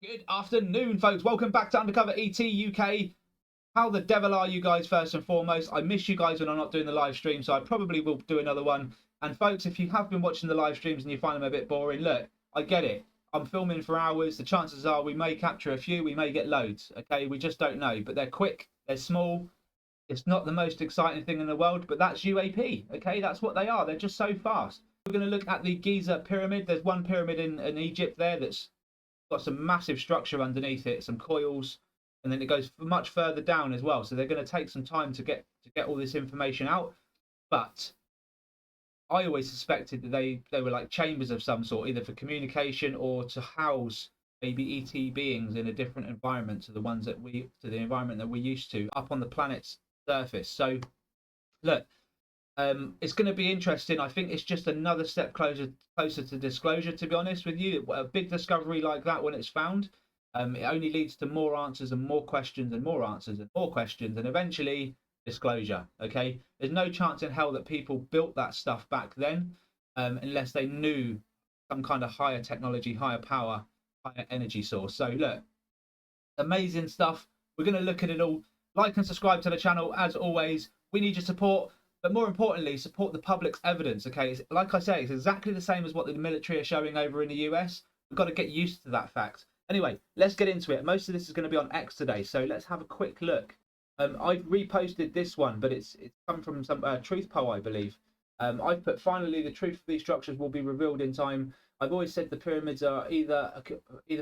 Good afternoon, folks. Welcome back to Undercover ET UK. How the devil are you guys, first and foremost? I miss you guys when I'm not doing the live stream, so I probably will do another one. And, folks, if you have been watching the live streams and you find them a bit boring, look, I get it. I'm filming for hours. The chances are we may capture a few, we may get loads, okay? We just don't know. But they're quick, they're small. It's not the most exciting thing in the world, but that's UAP, okay? That's what they are. They're just so fast. We're going to look at the Giza pyramid. There's one pyramid in Egypt there that's got some massive structure underneath it, some coils, and then it goes much further down as well. So they're going to take some time to get all this information out. But I always suspected that they were like chambers of some sort, either for communication or to house maybe ET beings in a different environment to the environment that we're used to up on the planet's surface. So look, it's going to be interesting. I think it's just another step closer to disclosure. To be honest with you, a big discovery like that, when it's found, it only leads to more answers and more questions and more answers and more questions, and eventually disclosure. Okay, there's no chance in hell that people built that stuff back then, unless they knew some kind of higher technology, higher power, higher energy source. So look, amazing stuff. We're going to look at it all. Like and subscribe to the channel as always. We need your support. But more importantly, support the public's evidence, okay? Like I say, it's exactly the same as what the military are showing over in the US. We've got to get used to that fact. Anyway, let's get into it. Most of this is going to be on X today, so let's have a quick look. I've reposted this one, but it's come from some Truth Poll, I believe. I've put, finally, the truth of these structures will be revealed in time. I've always said the pyramids are either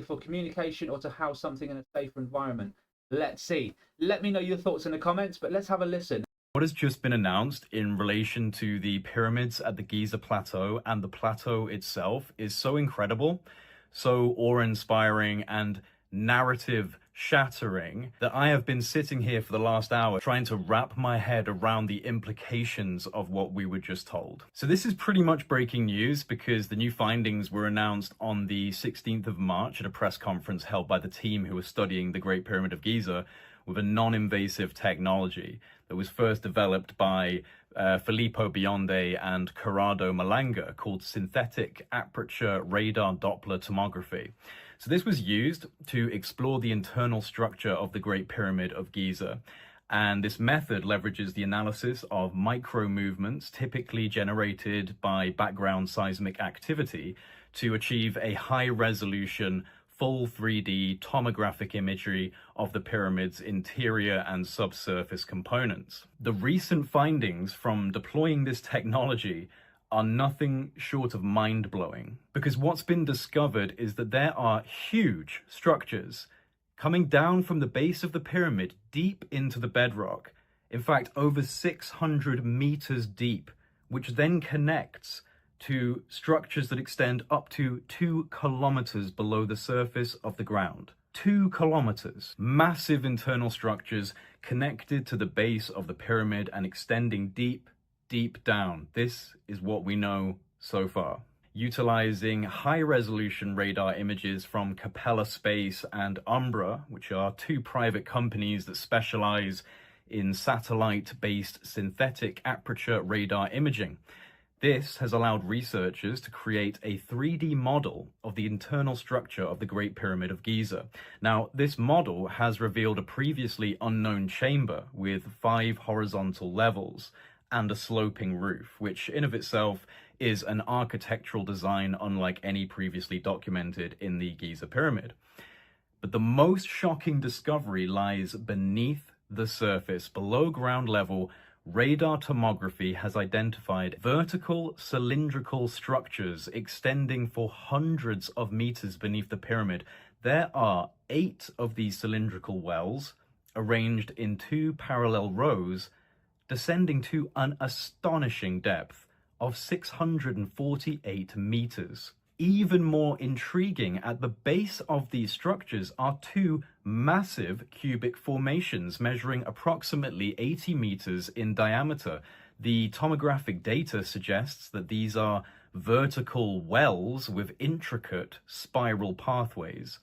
for communication or to house something in a safer environment. Let's see. Let me know your thoughts in the comments, but let's have a listen. What has just been announced in relation to the pyramids at the Giza plateau and the plateau itself is so incredible, so awe-inspiring and narrative shattering that I have been sitting here for the last hour trying to wrap my head around the implications of what we were just told. So this is pretty much breaking news because the new findings were announced on the 16th of March at a press conference held by the team who was studying the Great Pyramid of Giza with a non-invasive technology that was first developed by Filippo Bionde and Corrado Malanga, called synthetic aperture radar Doppler tomography. So this was used to explore the internal structure of the Great Pyramid of Giza. And this method leverages the analysis of micro movements typically generated by background seismic activity to achieve a high resolution full 3D tomographic imagery of the pyramid's interior and subsurface components. The recent findings from deploying this technology are nothing short of mind-blowing, because what's been discovered is that there are huge structures coming down from the base of the pyramid deep into the bedrock, in fact over 600 meters deep, which then connects to structures that extend up to 2 kilometers below the surface of the ground. 2 kilometers. Massive internal structures connected to the base of the pyramid and extending deep, deep down. This is what we know so far. Utilizing high-resolution radar images from Capella Space and Umbra, which are 2 private companies that specialize in satellite-based synthetic aperture radar imaging. This has allowed researchers to create a 3D model of the internal structure of the Great Pyramid of Giza. Now, this model has revealed a previously unknown chamber with 5 horizontal levels and a sloping roof, which in of itself is an architectural design unlike any previously documented in the Giza Pyramid. But the most shocking discovery lies beneath the surface, below ground level. Radar tomography has identified vertical cylindrical structures extending for hundreds of meters beneath the pyramid. There are 8 of these cylindrical wells arranged in 2 parallel rows, descending to an astonishing depth of 648 meters. Even more intriguing, at the base of these structures are 2 massive cubic formations measuring approximately 80 meters in diameter. The tomographic data suggests that these are vertical wells with intricate spiral pathways.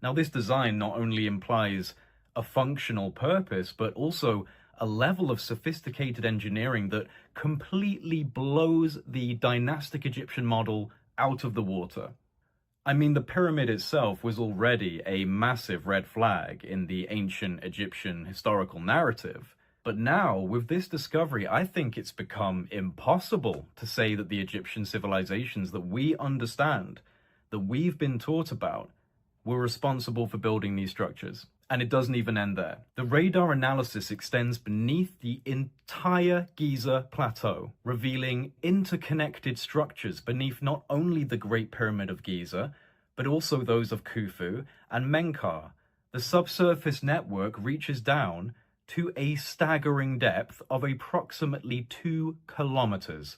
Now, this design not only implies a functional purpose, but also a level of sophisticated engineering that completely blows the dynastic Egyptian model out of the water. I mean, the pyramid itself was already a massive red flag in the ancient Egyptian historical narrative. But now, with this discovery, I think it's become impossible to say that the Egyptian civilizations that we understand, that we've been taught about, were responsible for building these structures. And it doesn't even end there. The radar analysis extends beneath the entire Giza plateau, revealing interconnected structures beneath not only the Great Pyramid of Giza, but also those of Khufu and Menkaure. The subsurface network reaches down to a staggering depth of approximately 2 kilometers.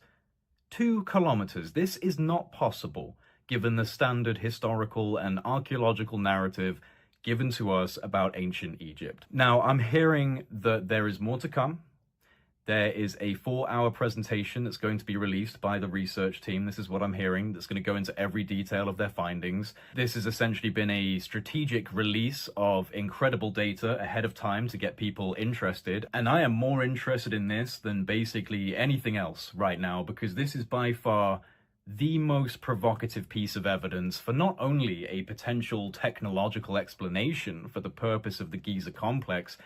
2 kilometers. This is not possible given the standard historical and archaeological narrative given to us about ancient Egypt. Now, I'm hearing that there is more to come. There is a 4-hour presentation that's going to be released by the research team. This is what I'm hearing. That's going to go into every detail of their findings. This has essentially been a strategic release of incredible data ahead of time to get people interested. And I am more interested in this than basically anything else right now, because this is by far the most provocative piece of evidence for not only a potential technological explanation for the purpose of the Giza complex,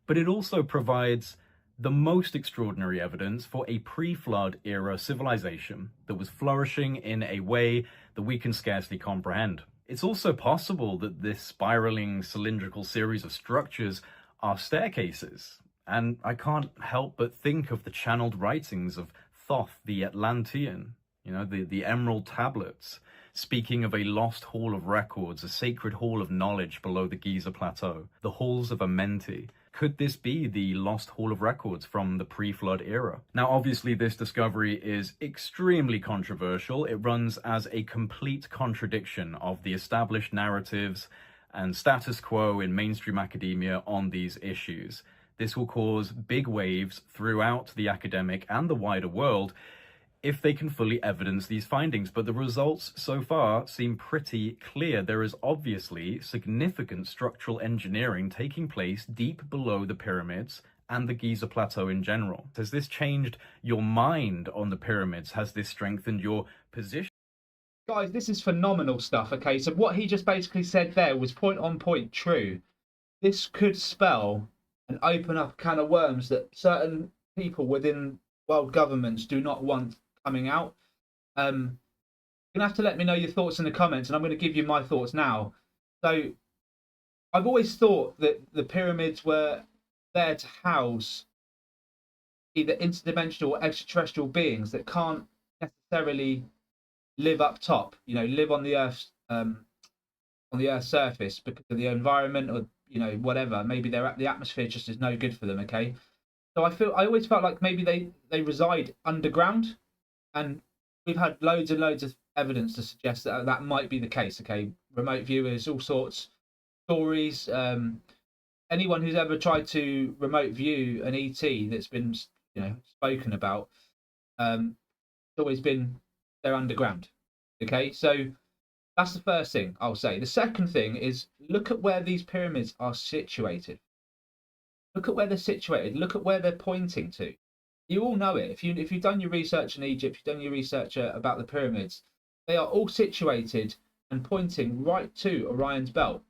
but it also provides the most extraordinary evidence for a pre-flood era civilization that was flourishing in a way that we can scarcely comprehend. It's also possible that this spiraling cylindrical series of structures are staircases, and I can't help but think of the channeled writings of Thoth the Atlantean, the Emerald Tablets, speaking of a lost hall of records, a sacred hall of knowledge below the Giza Plateau, the halls of Amenti. Could this be the lost hall of records from the pre-flood era? Now, obviously, this discovery is extremely controversial. It runs as a complete contradiction of the established narratives and status quo in mainstream academia on these issues. This will cause big waves throughout the academic and the wider world if they can fully evidence these findings. But the results so far seem pretty clear. There is obviously significant structural engineering taking place deep below the pyramids and the Giza Plateau in general. Has this changed your mind on the pyramids? Has this strengthened your position? Guys, this is phenomenal stuff. Okay, so what he just basically said there was point on point true. This could spell and open up a can of worms that certain people within world governments do not want coming out. You're gonna have to let me know your thoughts in the comments, and I'm going to give you my thoughts now. So, I've always thought that the pyramids were there to house either interdimensional or extraterrestrial beings that can't necessarily live up top. Live on the Earth's surface because of the environment, or whatever. Maybe the atmosphere just is no good for them. Okay, so I always felt like maybe they reside underground. And we've had loads and loads of evidence to suggest that that might be the case. Okay, remote viewers, all sorts, stories. Anyone who's ever tried to remote view an ET that's been spoken about, it's always been they're underground. Okay, so that's the first thing I'll say. The second thing is look at where these pyramids are situated. Look at where they're situated. Look at where they're pointing to. You all know it. If you've done your research in Egypt, you've done your research about the pyramids, they are all situated and pointing right to Orion's belt.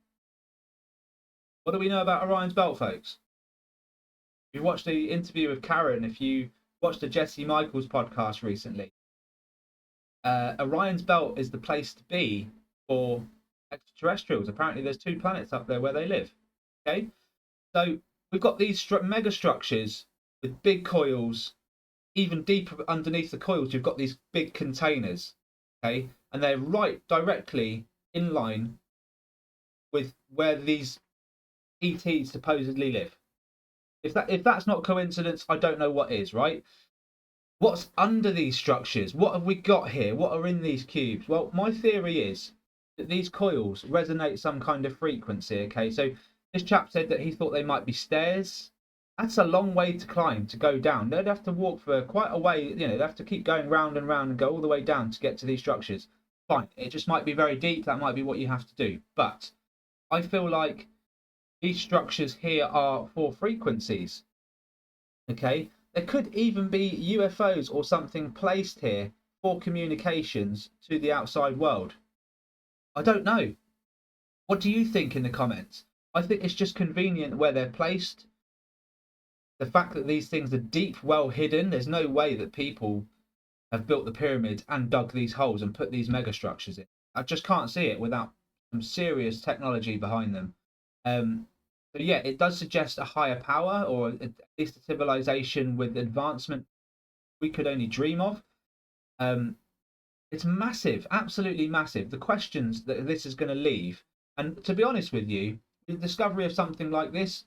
What do we know about Orion's belt, folks? If you watched the interview with Karen, if you watched the Jesse Michaels podcast recently, Orion's belt is the place to be for extraterrestrials. Apparently, there's 2 planets up there where they live. Okay, so we've got these mega structures with big coils. Even deeper underneath the coils, you've got these big containers, okay, and they're right directly in line with where these ETs supposedly live. If that's not coincidence, I don't know what is. Right? What's under these structures? What have we got here? What are in these cubes? Well, my theory is that these coils resonate some kind of frequency. Okay, so this chap said that he thought they might be stairs. That's a long way to climb, to go down. They'd have to walk for quite a way. They'd have to keep going round and round and go all the way down to get to these structures. Fine, it just might be very deep. That might be what you have to do. But I feel like these structures here are for frequencies. Okay, there could even be UFOs or something placed here for communications to the outside world. I don't know. What do you think in the comments? I think it's just convenient where they're placed. The fact that these things are deep, well hidden, there's no way that people have built the pyramids and dug these holes and put these mega structures in. I just can't see it without some serious technology behind them. So yeah, it does suggest a higher power, or at least a civilization with advancement we could only dream of. Um, it's massive, absolutely massive. The questions that this is going to leave, and to be honest with you, the discovery of something like this,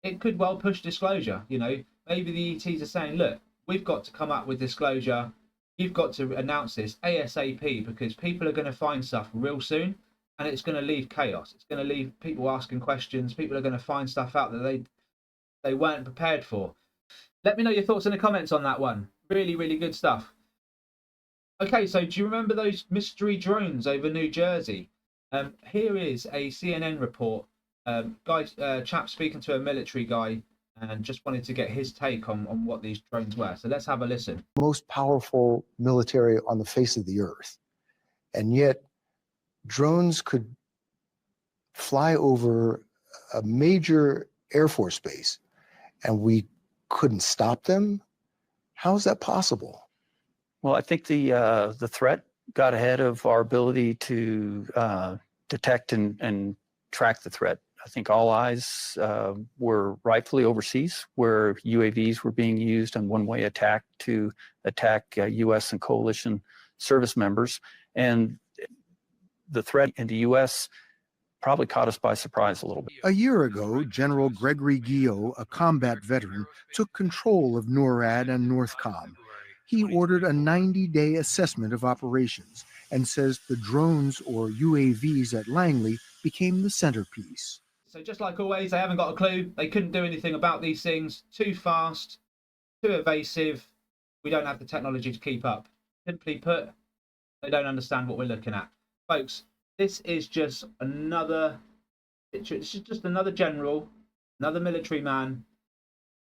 it could well push disclosure. You know, maybe the ETs are saying, look, we've got to come up with disclosure. You've got to announce this ASAP, because people are going to find stuff real soon, and it's going to leave chaos. It's going to leave people asking questions. People are going to find stuff out that they weren't prepared for. Let me know your thoughts in the comments on that one. Really, really good stuff. Okay, so do you remember those mystery drones over New Jersey? Here is a CNN report. Chap speaking to a military guy, and just wanted to get his take on what these drones were. So let's have a listen. Most powerful military on the face of the earth. And yet drones could fly over a major Air Force base and we couldn't stop them. How is that possible? Well, I think the threat got ahead of our ability to detect and track the threat. I think all eyes were rightfully overseas, where UAVs were being used on one-way attack to attack U.S. and coalition service members. And the threat in the U.S. probably caught us by surprise a little bit. A year ago, General Gregory Guillot, a combat veteran, took control of NORAD and NORTHCOM. He ordered a 90-day assessment of operations and says the drones, or UAVs, at Langley became the centerpiece. So just like always, they haven't got a clue. They couldn't do anything about these things. Too fast, too evasive. We don't have the technology to keep up. Simply put, they don't understand what we're looking at. Folks, this is just another picture. This is just another general, another military man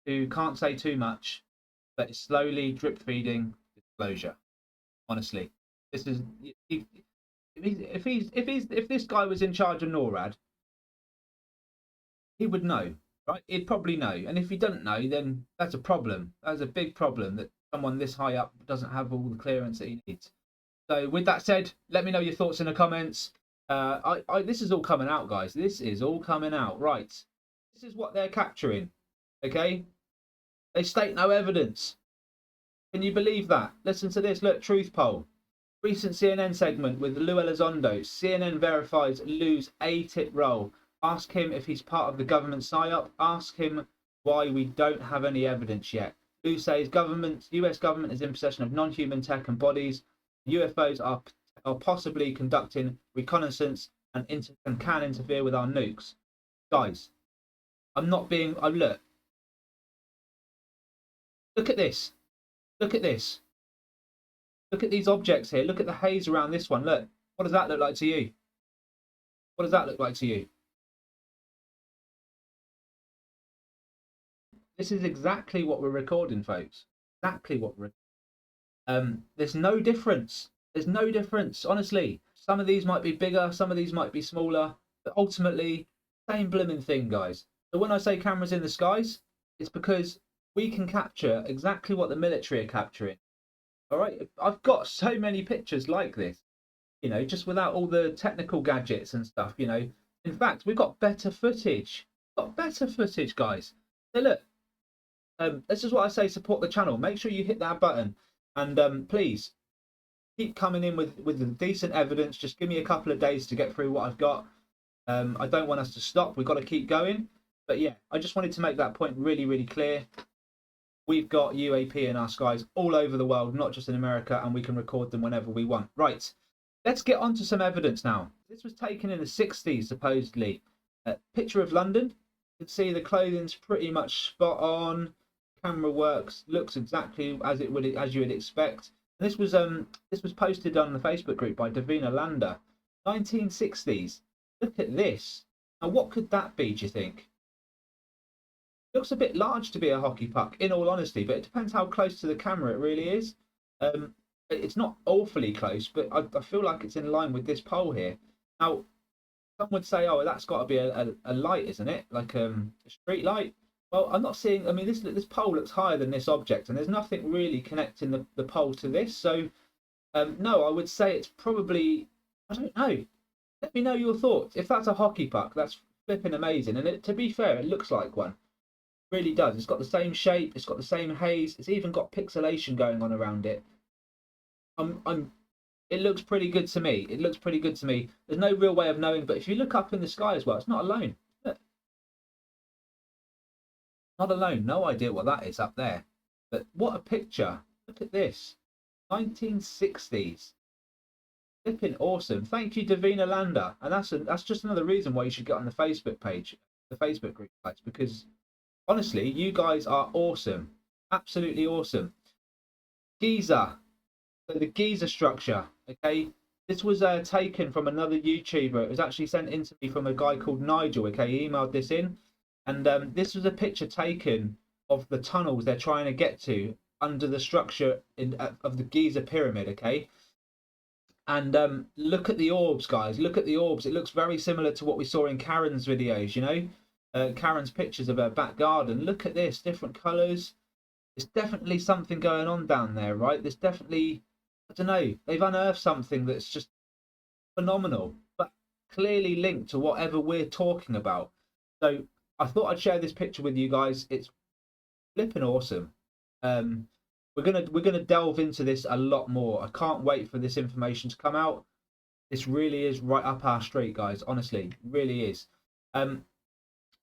who can't say too much, but is slowly drip feeding disclosure. Honestly, this is if this guy was in charge of NORAD, he would know, right? He'd probably know. And if he doesn't know, then that's a problem. That's a big problem, that someone this high up doesn't have all the clearance that he needs. So with that said, let me know your thoughts in the comments. This is all coming out, guys. This is all coming out. Right. This is what they're capturing. Okay? They state no evidence. Can you believe that? Listen to this. Look, Truth Poll. Recent CNN segment with Lou Elizondo. CNN verifies Lou's A-tip role. Ask him if he's part of the government psyop. Ask him why we don't have any evidence yet. Lou says US government is in possession of non-human tech and bodies. UFOs are possibly conducting reconnaissance and can interfere with our nukes. Guys, I'm not being... look at this. Look at this. Look at these objects here. Look at the haze around this one. Look. What does that look like to you? What does that look like to you? This is exactly what we're recording, folks. Exactly what we're... There's no difference. There's no difference, honestly. Some of these might be bigger, some of these might be smaller, but ultimately, same blooming thing, guys. So when I say cameras in the skies, it's because we can capture exactly what the military are capturing. All right, I've got so many pictures like this, you know, just without all the technical gadgets and stuff, you know. In fact, we've got better footage. Guys. So look, this is what I say, support the channel. Make sure you hit that button, and please keep coming in with decent evidence. Just give me a couple of days to get through what I've got. I don't want us to stop. We've got to keep going. But yeah, I just wanted to make that point really, really clear. We've got UAP in our skies all over the world, not just in America, and we can record them whenever we want. Right, let's get on to some evidence now. This was taken in the 60s, supposedly. Picture of London. You can see the clothing's pretty much spot on. Camera works, looks exactly as you would expect. And this was posted on the Facebook group by Davina Lander. 1960s. Look at this. Now, what could that be, do you think? Looks a bit large to be a hockey puck, in all honesty, but it depends how close to the camera it really is. It's not awfully close, but I feel like it's in line with this pole here. Now, some would say, oh, that's got to be a light, isn't it? Like a street light. Well, I'm not seeing. I mean, this pole looks higher than this object, and there's nothing really connecting the pole to this. So, no, I would say it's probably. I don't know. Let me know your thoughts. If that's a hockey puck, that's flipping amazing. And to be fair, it looks like one. It really does. It's got the same shape. It's got the same haze. It's even got pixelation going on around it. It looks pretty good to me. It looks pretty good to me. There's no real way of knowing, but if you look up in the sky as well, it's not alone. Look. Not alone. No idea what that is up there. But what a picture. Look at this. 1960s. Flipping awesome. Thank you, Davina Landa. And that's just another reason why you should get on the Facebook page, the Facebook group, guys, because honestly, you guys are awesome. Absolutely awesome. Giza. So the Giza structure, okay? This was taken from another YouTuber. It was actually sent in to me from a guy called Nigel, okay? He emailed this in. And this was a picture taken of the tunnels they're trying to get to under the structure of the Giza pyramid, okay? And look at the orbs, guys. Look at the orbs. It looks very similar to what we saw in Karen's videos, you know? Karen's pictures of her back garden. Look at this, different colours. There's definitely something going on down there, right? There's definitely, I don't know, they've unearthed something that's just phenomenal, but clearly linked to whatever we're talking about. So I thought I'd share this picture with you guys. It's flipping awesome. We're gonna delve into this a lot more. I can't wait for this information to come out. This really is right up our street, guys. Honestly, really is.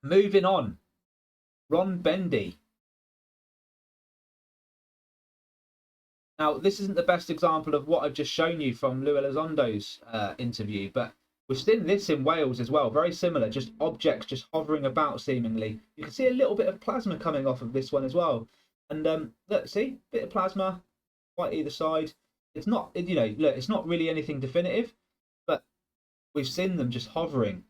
Moving on, Ron Bendy. Now, this isn't the best example of what I've just shown you from Lou Elizondo's interview, but we've seen this in Wales as well. Very similar, just objects just hovering about seemingly. You can see a little bit of plasma coming off of this one as well. And look, see, bit of plasma, right either side. It's not, you know, look, it's not really anything definitive, but we've seen them just hovering.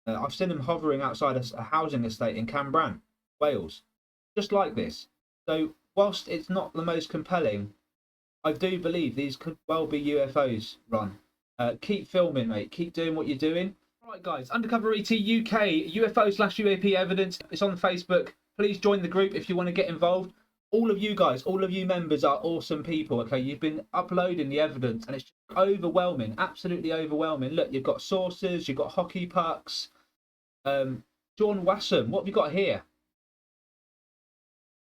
I've seen them hovering outside a housing estate in Cambran, Wales, just like this. So whilst it's not the most compelling, I do believe these could well be UFOs, Ron. Keep filming, mate. Keep doing what you're doing. All right, guys. Undercover ET UK, UFO/UAP evidence. It's on Facebook. Please join the group if you want to get involved. All of you guys, all of you members are awesome people, okay? You've been uploading the evidence, and it's just overwhelming, absolutely overwhelming. Look, you've got sources, you've got hockey pucks. John Wassam, what have you got here?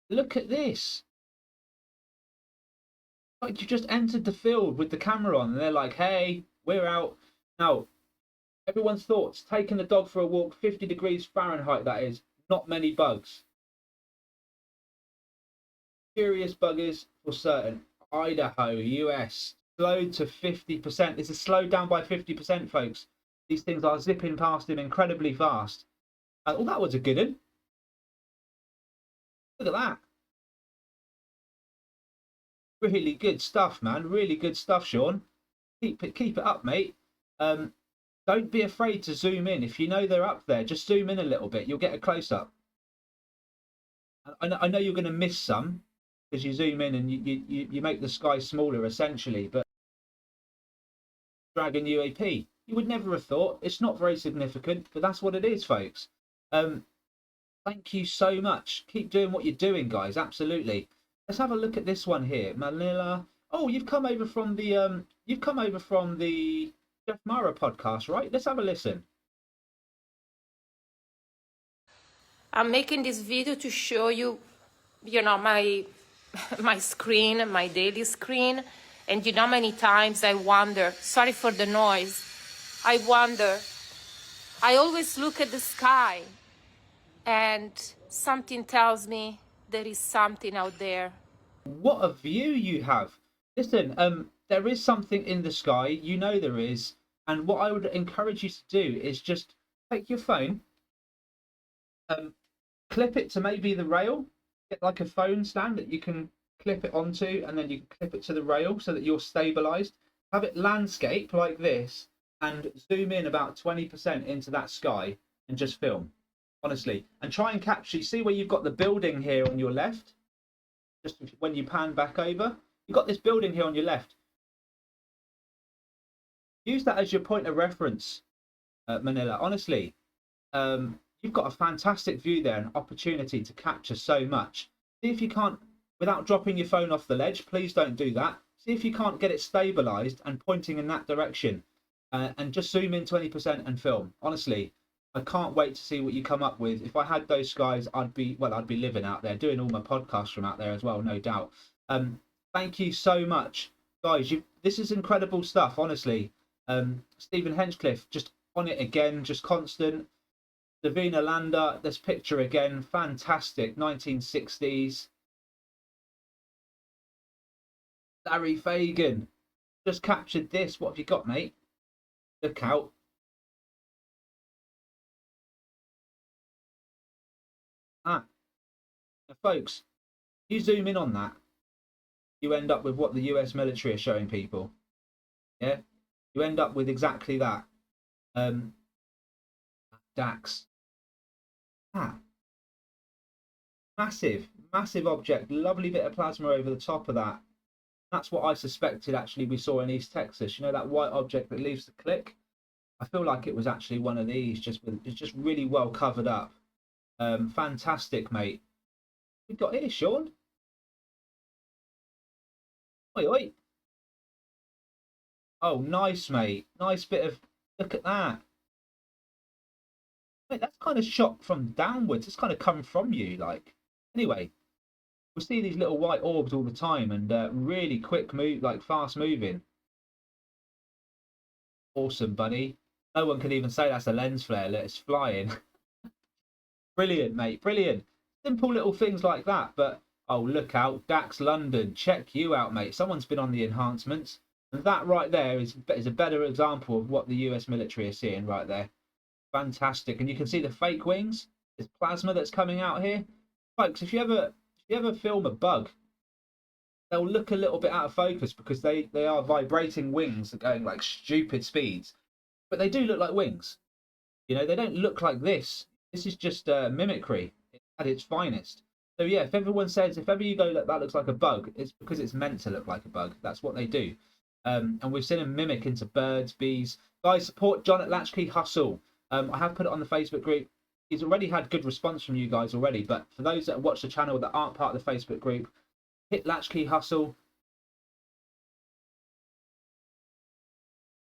Look at this. Like you just entered the field with the camera on, and they're like, hey, we're out. Now, everyone's thoughts, taking the dog for a walk, 50 degrees Fahrenheit, that is, not many bugs. Curious buggers for certain. Idaho, US, slowed to 50%. This is slowed down by 50%, folks. These things are zipping past him incredibly fast. Oh, that was a good one. Look at that. Really good stuff, man. Really good stuff, Sean. Keep it up, mate. Don't be afraid to zoom in. If you know they're up there, just zoom in a little bit. You'll get a close-up. I know you're going to miss some because you zoom in and you make the sky smaller, essentially. But Dragon UAP, you would never have thought. It's not very significant, but that's what it is, folks. Thank you so much. Keep doing what you're doing, guys. Absolutely. Let's have a look at this one here. Manila. Oh, you've come over from the Jeff Mara podcast, right? Let's have a listen. I'm making this video to show you, my screen, my daily screen. And you know, many times I wonder, sorry for the noise, I always look at the sky and something tells me there is something out there. What a view you have. Listen, there is something in the sky, you know there is. And what I would encourage you to do is just take your phone, clip it to maybe the rail, get like a phone stand that you can clip it onto, and then you can clip it to the rail so that you're stabilized. Have it landscape like this and zoom in about 20% into that sky and just film, honestly. And try and capture, you see where you've got the building here on your left? Just when you pan back over, you've got this building here on your left. use that as your point of reference, Manila. Honestly, you've got a fantastic view there, an opportunity to capture so much. See if you can't, without dropping your phone off the ledge, please don't do that. See if you can't get it stabilized and pointing in that direction, and just zoom in 20% and film. Honestly, I can't wait to see what you come up with. If I had those skies, I'd be living out there, doing all my podcasts from out there as well, no doubt. Thank you so much, guys. This is incredible stuff, honestly. Stephen Henchcliffe, just on it again, just constant. Davina Lander, this picture again, fantastic, 1960s. Larry Fagan, just captured this. What have you got, mate? Look out. Now, folks, you zoom in on that, you end up with what the US military are showing people. Yeah, you end up with exactly that. Dax. Massive object, lovely bit of plasma over the top of that. That's what I suspected actually we saw in East Texas. You know, that white object that leaves the click? I feel like it was actually one of these, it's just really well covered up. Fantastic, mate. We've got here, Sean. Oi, oi. Oh, nice, mate. Nice bit of, look at that. Mate, that's kind of shot from downwards. It's kind of come from you, like. Anyway, we see these little white orbs all the time, and really quick move, like fast moving. Awesome, buddy. No one can even say that's a lens flare. It's flying. Brilliant, mate. Brilliant. Simple little things like that, but oh, look out, Dax London. Check you out, mate. Someone's been on the enhancements, and that right there is a better example of what the US military are seeing right there. Fantastic. And you can see the fake wings. There's plasma that's coming out here, folks. If you ever film a bug, they'll look a little bit out of focus because they are vibrating wings going like stupid speeds, but they do look like wings. You know, they don't look like this. This is just mimicry at its finest. So yeah, if everyone says, if ever you go, that looks like a bug, it's because it's meant to look like a bug. That's what they do. And we've seen them mimic into birds, bees. Guys, support John at Latchkey Hustle. I have put it on the Facebook group. He's already had good response from you guys already, but for those that watch the channel that aren't part of the Facebook group, hit Latchkey Hustle.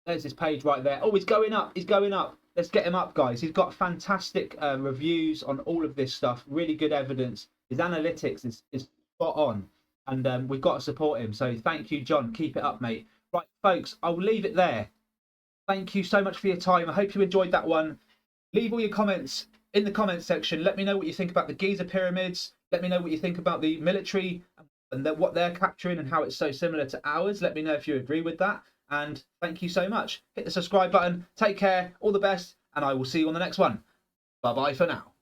There's his page right there. Oh, he's going up. He's going up. Let's get him up, guys. He's got fantastic reviews on all of this stuff. Really good evidence. His analytics is spot on. And we've got to support him. So thank you, John. Keep it up, mate. Right, folks, I'll leave it there. Thank you so much for your time. I hope you enjoyed that one. Leave all your comments in the comments section. Let me know what you think about the Giza pyramids. Let me know what you think about the military and what they're capturing and how it's so similar to ours. Let me know if you agree with that. And thank you so much. Hit the subscribe button. Take care. All the best. And I will see you on the next one. Bye-bye for now.